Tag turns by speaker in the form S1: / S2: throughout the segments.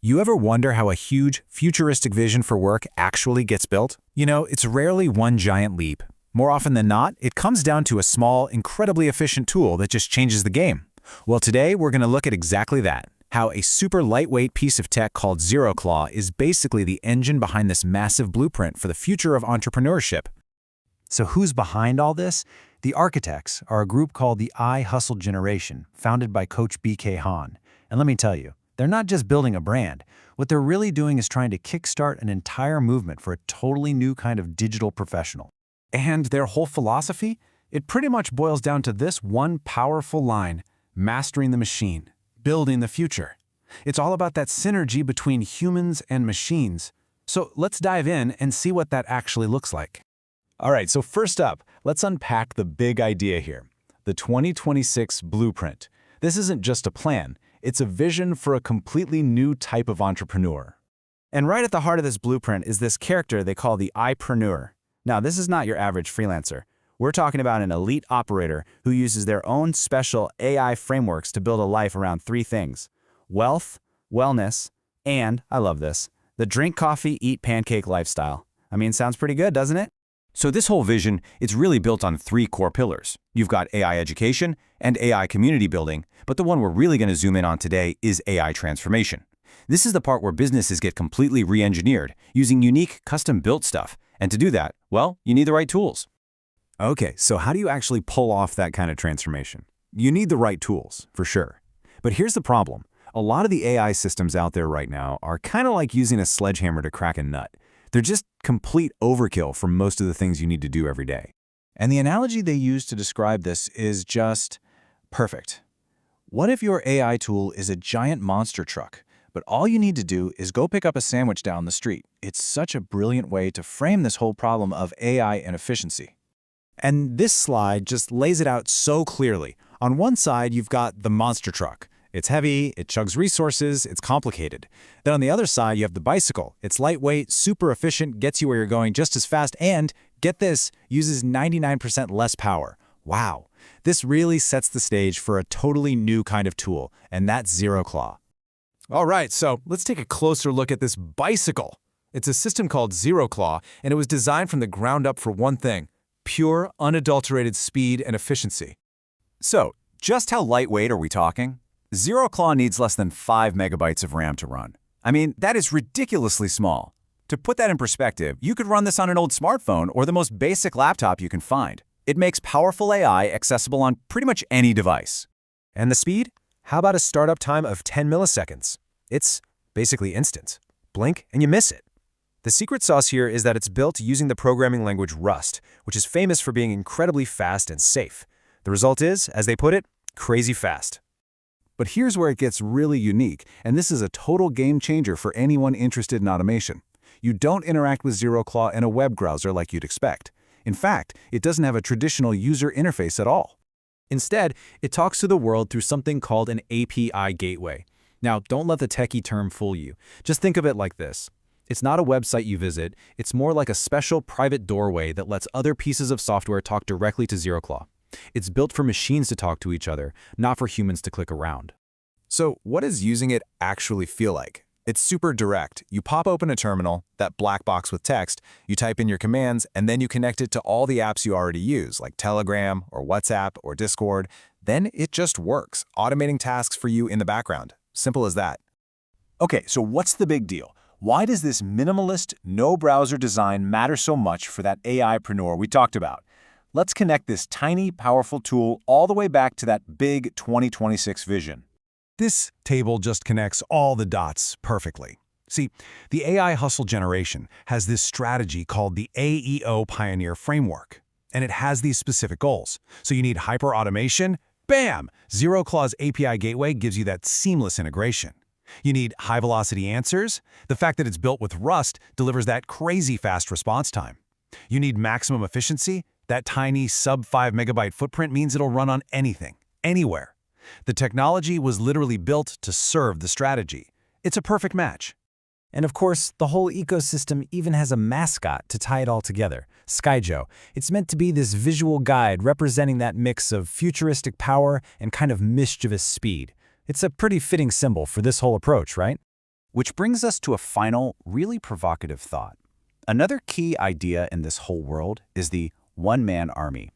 S1: You ever wonder how a huge, futuristic vision for work actually gets built? It's rarely one giant leap. More often than not, it comes down to a small, incredibly efficient tool that just changes the game. Well, today we're going to look at exactly that. How a super lightweight piece of tech called ZeroClaw is basically the engine behind this massive blueprint for the future of entrepreneurship.
S2: So who's behind all this? The architects are a group called the I Hustle Generation, founded by Coach BK Hahn. And let me tell you, they're not just building a brand. What they're really doing is trying to kickstart an entire movement for a totally new kind of digital professional.
S3: And their whole philosophy? It pretty much boils down to this one powerful line: mastering the machine, building the future. It's all about that synergy between humans and machines. So let's dive in and see what that actually looks like.
S1: All right, so first up, let's unpack the big idea here, the 2026 blueprint. This isn't just a plan, it's a vision for a completely new type of entrepreneur.
S3: And right at the heart of this blueprint is this character they call the I-preneur. Now, this is not your average freelancer. We're talking about an elite operator who uses their own special AI frameworks to build a life around three things: wealth, wellness, and, I love this, the drink coffee, eat pancake lifestyle. I mean, sounds pretty good, doesn't it?
S4: So this whole vision, it's really built on three core pillars. You've got AI education and AI community building, but the one we're really going to zoom in on today is AI transformation. This is the part where businesses get completely re-engineered using unique, custom-built stuff. And to do that, well, you need the right tools.
S1: Okay, so how do you actually pull off that kind of transformation? You need the right tools, for sure. But here's the problem. A lot of the AI systems out there right now are kind of like using a sledgehammer to crack a nut. They're just complete overkill for most of the things you need to do every day. And the analogy they use to describe this is just perfect. What if your AI tool is a giant monster truck, but all you need to do is go pick up a sandwich down the street? It's such a brilliant way to frame this whole problem of AI and efficiency. And this slide just lays it out so clearly. On one side, you've got the monster truck. It's heavy, it chugs resources, it's complicated. Then on the other side, you have the bicycle. It's lightweight, super efficient, gets you where you're going just as fast, and, get this, uses 99% less power. Wow. This really sets the stage for a totally new kind of tool, and that's ZeroClaw. All right, so let's take a closer look at this bicycle. It's a system called ZeroClaw, and it was designed from the ground up for one thing: pure, unadulterated speed and efficiency.
S4: So, just how lightweight are we talking? ZeroClaw needs less than 5 megabytes of RAM to run. I mean, that is ridiculously small. To put that in perspective, you could run this on an old smartphone or the most basic laptop you can find. It makes powerful AI accessible on pretty much any device.
S1: And the speed? How about a startup time of 10 milliseconds? It's basically instant. Blink and you miss it. The secret sauce here is that it's built using the programming language Rust, which is famous for being incredibly fast and safe. The result is, as they put it, crazy fast. But here's where it gets really unique, and this is a total game changer for anyone interested in automation. You don't interact with ZeroClaw in a web browser like you'd expect. In fact, it doesn't have a traditional user interface at all. Instead, it talks to the world through something called an API gateway. Now, don't let the techie term fool you. Just think of it like this. It's not a website you visit, it's more like a special private doorway that lets other pieces of software talk directly to ZeroClaw. It's built for machines to talk to each other, not for humans to click around. So what does using it actually feel like? It's super direct. You pop open a terminal, that black box with text, you type in your commands, and then you connect it to all the apps you already use, like Telegram or WhatsApp or Discord. Then it just works, automating tasks for you in the background. Simple as that.
S4: Okay, so what's the big deal? Why does this minimalist, no-browser design matter so much for that AI-preneur we talked about? Let's connect this tiny, powerful tool all the way back to that big 2026 vision.
S1: This table just connects all the dots perfectly. See, the AI hustle generation has this strategy called the AEO Pioneer Framework, and it has these specific goals. So you need hyper-automation? Bam! ZeroClaw's API gateway gives you that seamless integration. You need high-velocity answers? The fact that it's built with Rust delivers that crazy fast response time. You need maximum efficiency? That tiny sub-5 megabyte footprint means it'll run on anything, anywhere. The technology was literally built to serve the strategy. It's a perfect match.
S2: And of course, the whole ecosystem even has a mascot to tie it all together, Skyjo. It's meant to be this visual guide representing that mix of futuristic power and kind of mischievous speed. It's a pretty fitting symbol for this whole approach, right? Which brings us to a final, really provocative thought. Another key idea in this whole world is the one-man army.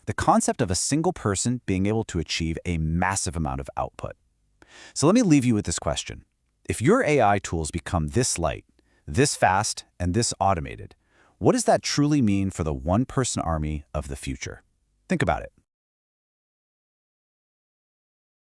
S2: The concept of a single person being able to achieve a massive amount of output. So let me leave you with this question. If your AI tools become this light, this fast, and this automated, what does that truly mean for the one-person army of the future? Think about it.